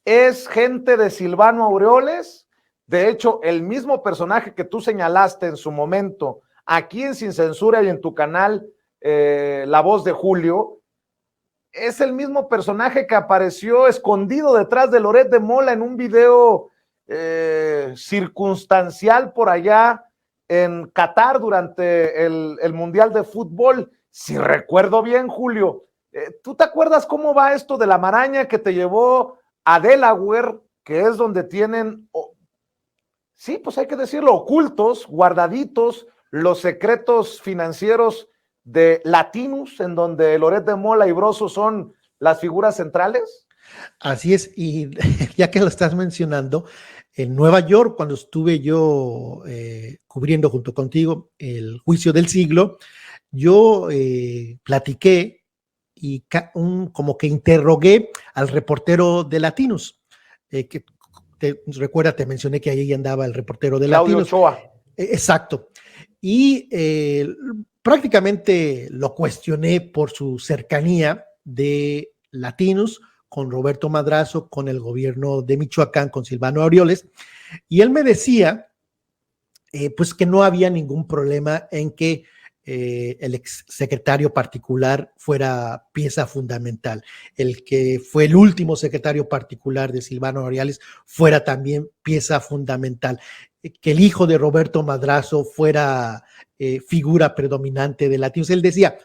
Es gente de Silvano Aureoles. De hecho, el mismo personaje que tú señalaste en su momento, aquí en Sin Censura y en tu canal, La Voz de Julio, es el mismo personaje que apareció escondido detrás de Loret de Mola en un video circunstancial por allá en Qatar durante el Mundial de Fútbol. Si recuerdo bien, Julio, ¿Tú te acuerdas cómo va esto de la maraña que te llevó a Delaware, que es donde tienen, sí, pues hay que decirlo, ocultos, guardaditos, los secretos financieros de Latinus, en donde Loret de Mola y Broso son las figuras centrales? Así es, y ya que lo estás mencionando, en Nueva York, cuando estuve yo cubriendo junto contigo el juicio del siglo, yo platiqué y como que interrogué al reportero de Latinos, que recuerda, te mencioné que ahí andaba el reportero de Claudio Latinos. Ochoa. Exacto. Y prácticamente lo cuestioné por su cercanía de Latinos con Roberto Madrazo, con el gobierno de Michoacán, con Silvano Aureoles, y él me decía pues que no había ningún problema en que el exsecretario particular fuera pieza fundamental, el que fue el último secretario particular de Silvano Aureoles fuera también pieza fundamental, que el hijo de Roberto Madrazo fuera figura predominante de Latinos. Él decía,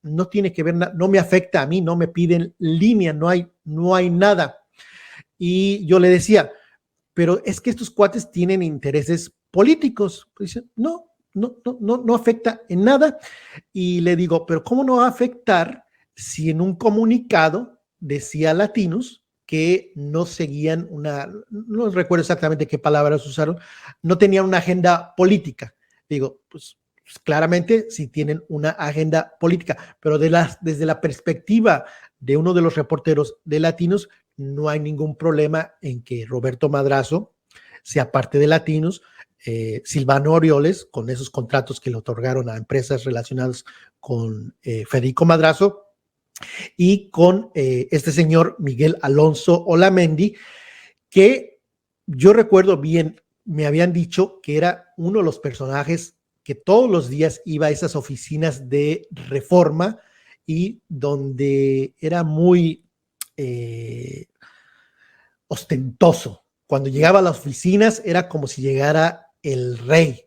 no tiene que ver, no me afecta a mí, no me piden línea, no hay nada. Y yo le decía, pero es que estos cuates tienen intereses políticos. Pues dice, no afecta en nada. Y le digo, pero ¿cómo no va a afectar si en un comunicado decía Latinos que no seguían no recuerdo exactamente qué palabras usaron, no tenían una agenda política? Digo, pues claramente sí tienen una agenda política, pero desde la perspectiva de uno de los reporteros de Latinos, no hay ningún problema en que Roberto Madrazo sea parte de Latinos, Silvano Aureoles, con esos contratos que le otorgaron a empresas relacionadas con Federico Madrazo, y con este señor Miguel Alonso Olamendi, que yo recuerdo bien, me habían dicho que era uno de los personajes que todos los días iba a esas oficinas de Reforma y donde era muy ostentoso. Cuando llegaba a las oficinas era como si llegara el rey.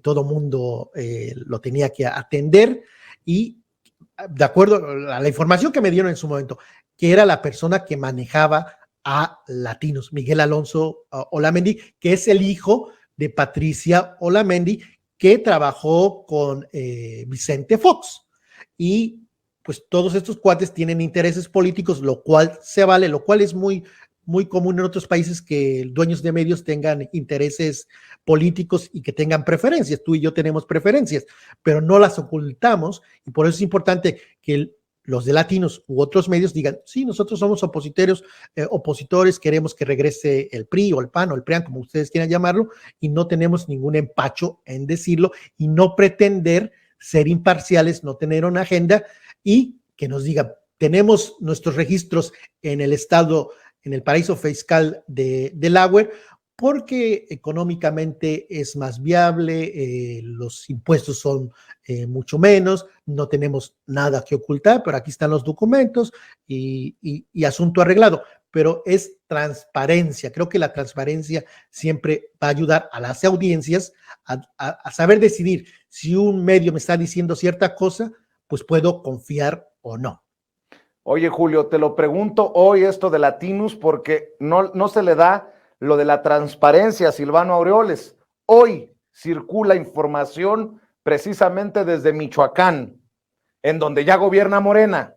Todo mundo lo tenía que atender y de acuerdo a la información que me dieron en su momento, que era la persona que manejaba a Latinos, Miguel Alonso Olamendi, que es el hijo de Patricia Olamendi, que trabajó con Vicente Fox. Y pues todos estos cuates tienen intereses políticos, lo cual se vale, lo cual es muy común en otros países que dueños de medios tengan intereses políticos y que tengan preferencias. Tú y yo tenemos preferencias, pero no las ocultamos y por eso es importante que los de Latinos u otros medios digan, sí, nosotros somos opositores, queremos que regrese el PRI o el PAN o el PRIAN, como ustedes quieran llamarlo, y no tenemos ningún empacho en decirlo y no pretender ser imparciales, no tener una agenda y que nos digan, tenemos nuestros registros en el estado, en el paraíso fiscal de Delaware, porque económicamente es más viable, los impuestos son mucho menos, no tenemos nada que ocultar, pero aquí están los documentos y asunto arreglado. Pero es transparencia. Creo que la transparencia siempre va a ayudar a las audiencias a saber decidir si un medio me está diciendo cierta cosa, pues puedo confiar o no. Oye, Julio, te lo pregunto hoy esto de Latinos porque no se le da lo de la transparencia a Silvano Aureoles. Hoy circula información precisamente desde Michoacán, en donde ya gobierna Morena,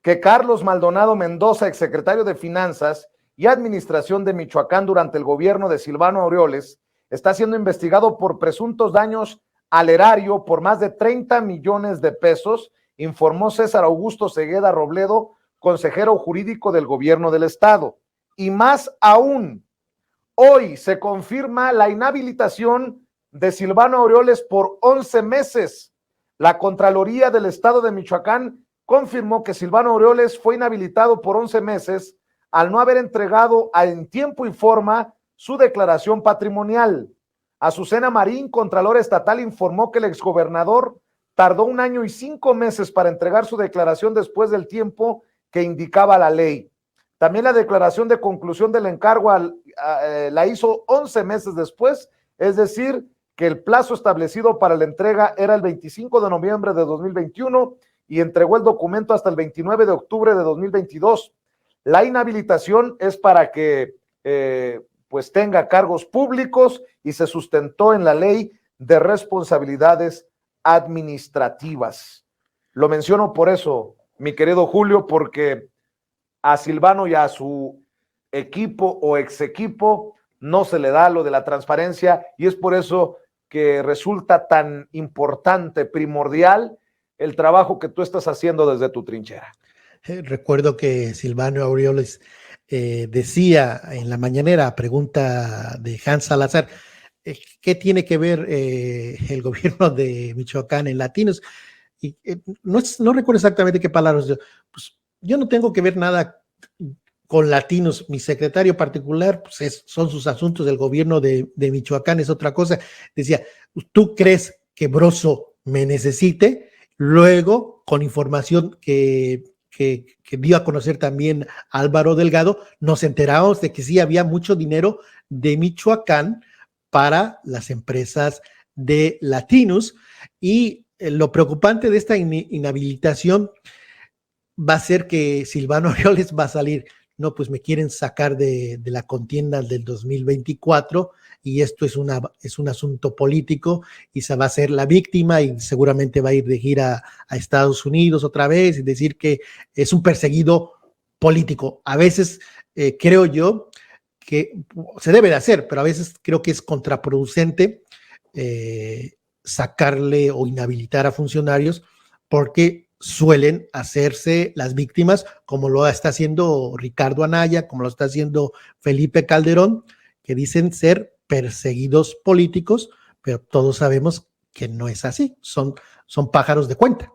que Carlos Maldonado Mendoza, exsecretario de Finanzas y Administración de Michoacán durante el gobierno de Silvano Aureoles, está siendo investigado por presuntos daños al erario por más de 30 millones de pesos, informó César Augusto Segueda Robledo, consejero jurídico del gobierno del estado. Y más aún, hoy se confirma la inhabilitación de Silvano Aureoles por 11 meses. La Contraloría del Estado de Michoacán confirmó que Silvano Aureoles fue inhabilitado por 11 meses al no haber entregado en tiempo y forma su declaración patrimonial. Azucena Marín, Contralora Estatal, informó que el exgobernador tardó 1 año y 5 meses para entregar su declaración después del tiempo que indicaba la ley. También la declaración de conclusión del encargo la hizo 11 meses después, es decir, que el plazo establecido para la entrega era el 25 de noviembre de 2021 y entregó el documento hasta el 29 de octubre de 2022. La inhabilitación es para que pues tenga cargos públicos y se sustentó en la ley de responsabilidades administrativas. Lo menciono por eso, mi querido Julio, porque a Silvano y a su equipo o ex equipo no se le da lo de la transparencia y es por eso que resulta tan importante, primordial, el trabajo que tú estás haciendo desde tu trinchera. Recuerdo que Silvano Aureoles decía en la mañanera, a pregunta de Hans Salazar, ¿qué tiene que ver el gobierno de Michoacán en latinos? Y no recuerdo exactamente qué palabras. Pues, yo no tengo que ver nada con latinos. Mi secretario particular pues son sus asuntos del gobierno de Michoacán, es otra cosa. Decía, ¿tú crees que Broso me necesite? Luego, con información que dio a conocer también Álvaro Delgado, nos enteramos de que sí había mucho dinero de Michoacán para las empresas de latinos, y lo preocupante de esta inhabilitación va a ser que Silvano Aureoles va a salir, no, pues me quieren sacar de la contienda del 2024 y esto es un asunto político y se va a hacer la víctima y seguramente va a ir de gira a Estados Unidos otra vez y decir que es un perseguido político. A veces creo yo que se debe de hacer, pero a veces creo que es contraproducente sacarle o inhabilitar a funcionarios porque suelen hacerse las víctimas, como lo está haciendo Ricardo Anaya, como lo está haciendo Felipe Calderón, que dicen ser perseguidos políticos, pero todos sabemos que no es así, son pájaros de cuenta.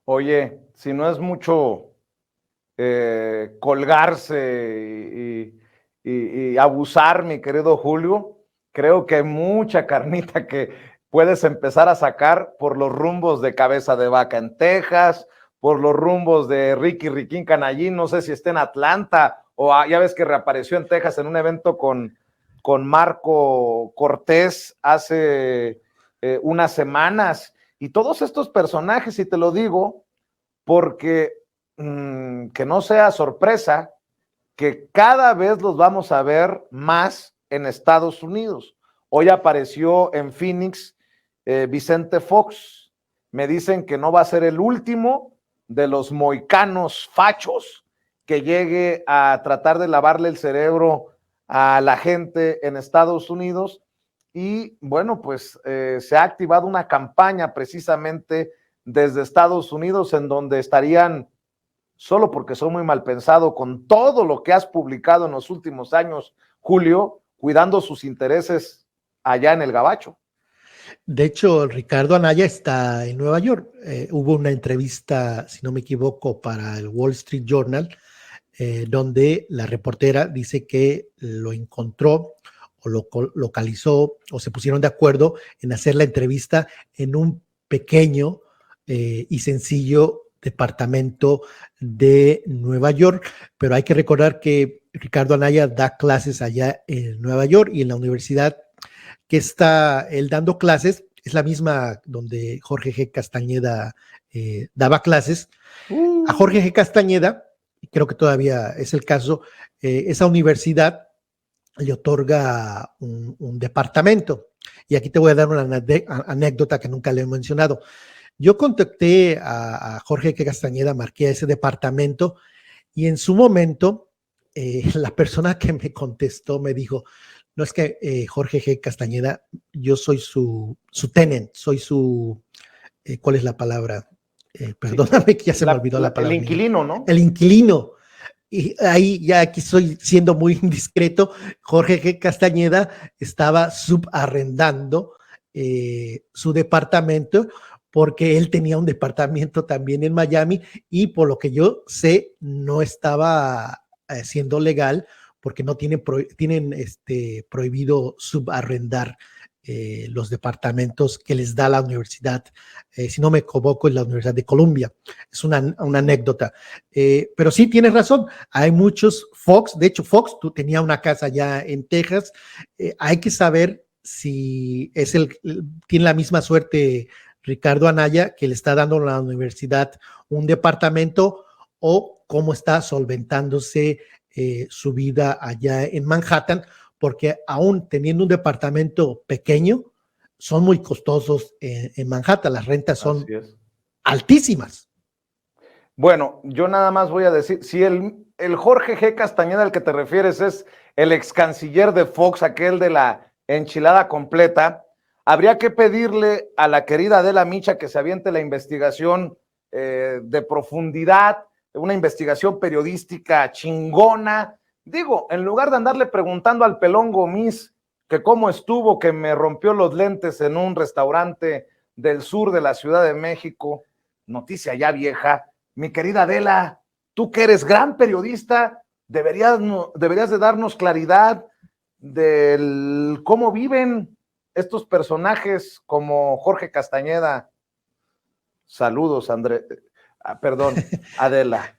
Oye, si no es mucho colgarse y abusar, mi querido Julio, creo que hay mucha carnita que puedes empezar a sacar por los rumbos de Cabeza de Vaca en Texas, por los rumbos de Riquín Canallín, no sé si está en Atlanta, o ya ves que reapareció en Texas en un evento con Marco Cortés hace unas semanas, y todos estos personajes, y te lo digo, porque que no sea sorpresa, que cada vez los vamos a ver más en Estados Unidos. Hoy apareció en Phoenix Vicente Fox. Me dicen que no va a ser el último de los moicanos fachos que llegue a tratar de lavarle el cerebro a la gente en Estados Unidos. Y bueno, pues se ha activado una campaña precisamente desde Estados Unidos en donde estarían, solo porque soy muy mal pensado, con todo lo que has publicado en los últimos años, Julio, cuidando sus intereses allá en el Gabacho. De hecho, Ricardo Anaya está en Nueva York. Hubo una entrevista, si no me equivoco, para el Wall Street Journal, donde la reportera dice que lo encontró o lo localizó o se pusieron de acuerdo en hacer la entrevista en un pequeño y sencillo departamento de Nueva York, pero hay que recordar que Ricardo Anaya da clases allá en Nueva York y en la universidad que está él dando clases es la misma donde Jorge G. Castañeda daba clases. A Jorge G. Castañeda, y creo que todavía es el caso, esa universidad le otorga un departamento. Y aquí te voy a dar una anécdota que nunca le he mencionado. Yo contacté a Jorge G. Castañeda, marqué a ese departamento y en su momento la persona que me contestó me dijo, no es que Jorge G. Castañeda, yo soy su tenant, soy su, ¿cuál es la palabra? Perdóname que ya se me olvidó la palabra. El inquilino, ¿no? El inquilino. Y ahí ya aquí estoy siendo muy indiscreto. Jorge G. Castañeda estaba subarrendando su departamento porque él tenía un departamento también en Miami y por lo que yo sé no estaba siendo legal porque no tienen prohibido subarrendar los departamentos que les da la universidad, si no me equivoco, es la Universidad de Columbia. Es una anécdota. Pero sí, tienes razón, hay muchos Fox, de hecho Fox tenía una casa ya en Texas, hay que saber si tiene la misma suerte Ricardo Anaya, que le está dando a la universidad un departamento, o cómo está solventándose su vida allá en Manhattan, porque aún teniendo un departamento pequeño, son muy costosos en Manhattan, las rentas son altísimas. Bueno, yo nada más voy a decir, si el Jorge G. Castañeda al que te refieres es el ex canciller de Fox, aquel de la enchilada completa, habría que pedirle a la querida Adela Micha que se aviente la investigación de profundidad, una investigación periodística chingona. Digo, en lugar de andarle preguntando al pelón Gomis que cómo estuvo, que me rompió los lentes en un restaurante del sur de la Ciudad de México, noticia ya vieja. Mi querida Adela, tú que eres gran periodista, deberías de darnos claridad del cómo viven estos personajes como Jorge Castañeda. Saludos, perdón, Adela.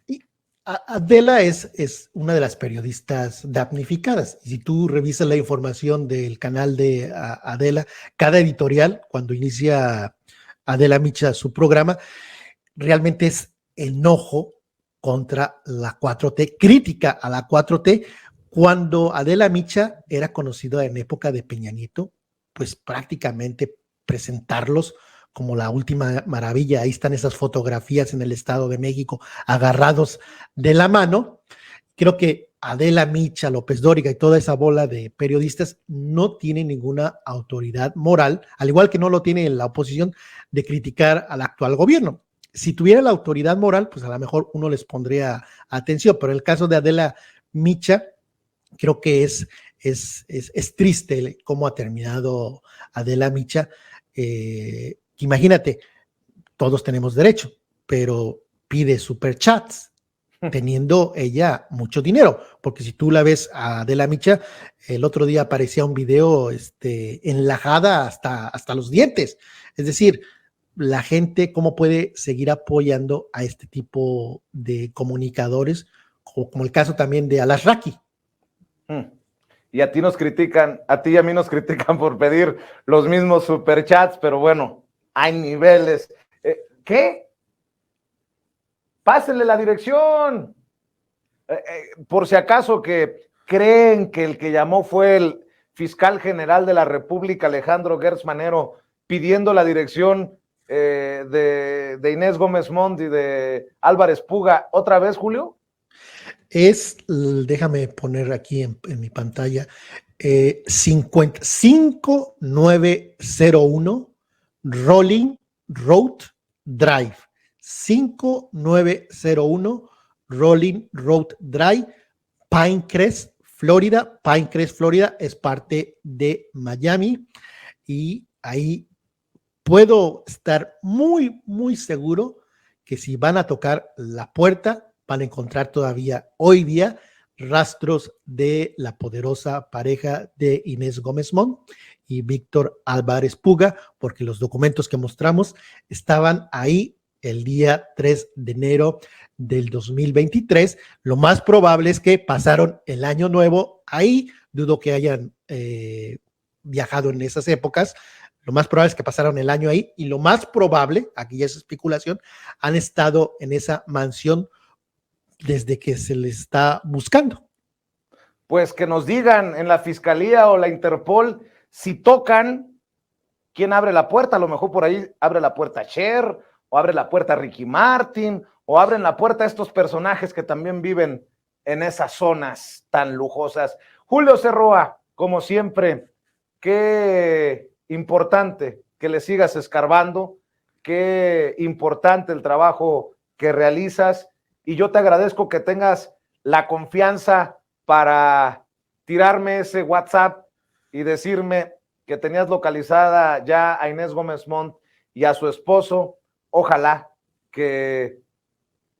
Adela es una de las periodistas damnificadas. Y si tú revisas la información del canal de Adela, cada editorial, cuando inicia Adela Micha su programa, realmente es enojo contra la 4T, crítica a la 4T. Cuando Adela Micha era conocida en época de Peña Nieto, pues prácticamente presentarlos como la última maravilla. Ahí están esas fotografías en el Estado de México agarrados de la mano. Creo que Adela Micha, López Dóriga y toda esa bola de periodistas no tienen ninguna autoridad moral, al igual que no lo tiene la oposición, de criticar al actual gobierno. Si tuviera la autoridad moral, pues a lo mejor uno les pondría atención, pero en el caso de Adela Micha, creo que es triste cómo ha terminado Adela Micha. Imagínate, todos tenemos derecho, pero pide superchats, teniendo ella mucho dinero, porque si tú la ves a Adela Micha, el otro día aparecía un video enlajada hasta los dientes. Es decir, la gente cómo puede seguir apoyando a este tipo de comunicadores, como el caso también de Alasraqui. Y a ti nos critican, a ti y a mí nos critican por pedir los mismos superchats, pero bueno, hay niveles. ¿Qué? Pásenle la dirección. Por si acaso que creen que el que llamó fue el fiscal general de la República, Alejandro Gertz Manero, pidiendo la dirección de Inés Gómez Montt y de Álvarez Puga, ¿otra vez, Julio? Déjame poner aquí en mi pantalla, 5901 Rolling Road Drive. 5901 Rolling Road Drive, Pinecrest, Florida. Pinecrest, Florida es parte de Miami, y ahí puedo estar muy, muy seguro que si van a tocar la puerta, van a encontrar todavía hoy día rastros de la poderosa pareja de Inés Gómez Montt y Víctor Álvarez Puga, porque los documentos que mostramos estaban ahí el día 3 de enero del 2023. Lo más probable es que pasaron el año nuevo ahí. Dudo que hayan viajado en esas épocas. Lo más probable es que pasaron el año ahí, y lo más probable, aquí ya es especulación, han estado en esa mansión desde que se les está buscando. Pues que nos digan en la Fiscalía o la Interpol si tocan, ¿quién abre la puerta? A lo mejor por ahí abre la puerta Cher, o abre la puerta Ricky Martin, o abren la puerta a estos personajes que también viven en esas zonas tan lujosas. Julio Cerroa, como siempre, qué importante que le sigas escarbando, qué importante el trabajo que realizas, y yo te agradezco que tengas la confianza para tirarme ese WhatsApp y decirme que tenías localizada ya a Inés Gómez Montt y a su esposo. Ojalá que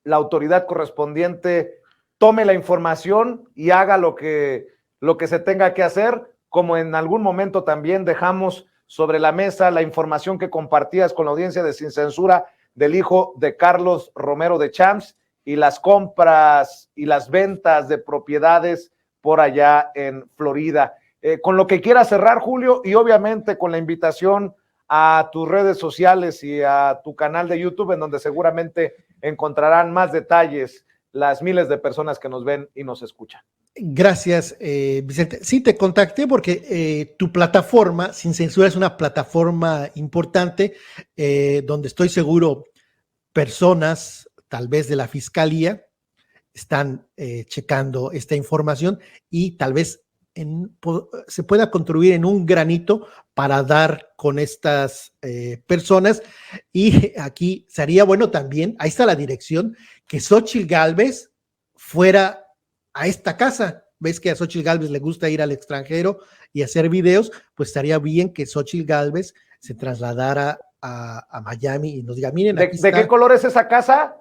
la autoridad correspondiente tome la información y haga lo que se tenga que hacer, como en algún momento también dejamos sobre la mesa la información que compartías con la audiencia de Sin Censura del hijo de Carlos Romero de Champs y las compras y las ventas de propiedades por allá en Florida. Con lo que quiera cerrar, Julio, y obviamente con la invitación a tus redes sociales y a tu canal de YouTube, en donde seguramente encontrarán más detalles las miles de personas que nos ven y nos escuchan. Gracias, Vicente. Sí, te contacté porque tu plataforma, Sin Censura, es una plataforma importante donde estoy seguro personas, tal vez de la Fiscalía, están checando esta información y tal vez se pueda contribuir en un granito para dar con estas personas. Y aquí sería bueno también, ahí está la dirección, que Xóchitl Gálvez fuera a esta casa. Ves que a Xóchitl Gálvez le gusta ir al extranjero y hacer videos, pues estaría bien que Xóchitl Gálvez se trasladara a Miami y nos diga, miren, aquí ¿De qué color es esa casa?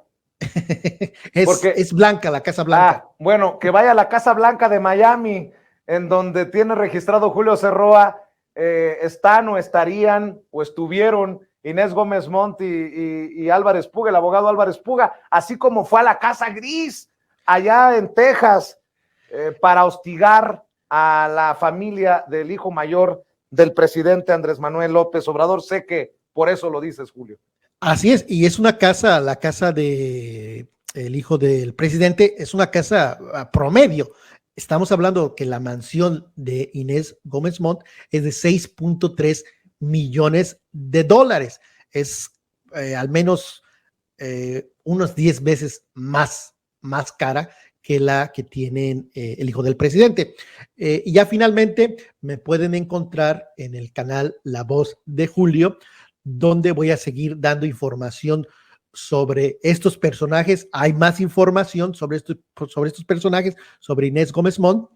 es blanca, la Casa Blanca. Bueno, que vaya a la Casa Blanca de Miami, en donde tiene registrado Julio Cerroa. Están o estarían o estuvieron Inés Gómez Montt y Álvarez Puga, el abogado Álvarez Puga, así como fue a la Casa Gris allá en Texas para hostigar a la familia del hijo mayor del presidente Andrés Manuel López Obrador. Sé que por eso lo dices, Julio. Así es, y es una casa, la casa de el hijo del presidente, es una casa promedio. Estamos hablando que la mansión de Inés Gómez Montt es de 6.3 millones de dólares. Es al menos unos 10 veces más cara que la que tienen el hijo del presidente. Y ya finalmente me pueden encontrar en el canal La Voz de Julio, donde voy a seguir dando información sobre estos personajes. Hay más información sobre estos personajes, sobre Inés Gómez Montt,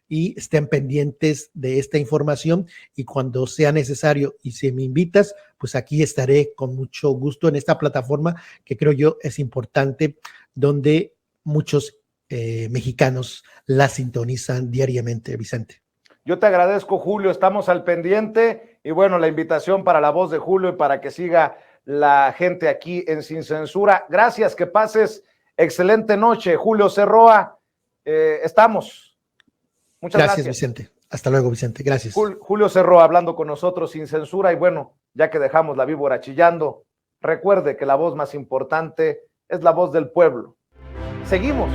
y estén pendientes de esta información, y cuando sea necesario y si me invitas, pues aquí estaré con mucho gusto en esta plataforma que creo yo es importante, donde muchos mexicanos la sintonizan diariamente, Vicente. Yo te agradezco, Julio, estamos al pendiente, y bueno, la invitación para La Voz de Julio y para que siga la gente aquí en Sin Censura. Gracias, que pases excelente noche, Julio Cerroa. Estamos. Muchas gracias, Vicente. Hasta luego, Vicente. Gracias. Julio Cerroa hablando con nosotros Sin Censura. Y bueno, ya que dejamos la víbora chillando, recuerde que la voz más importante es la voz del pueblo. Seguimos.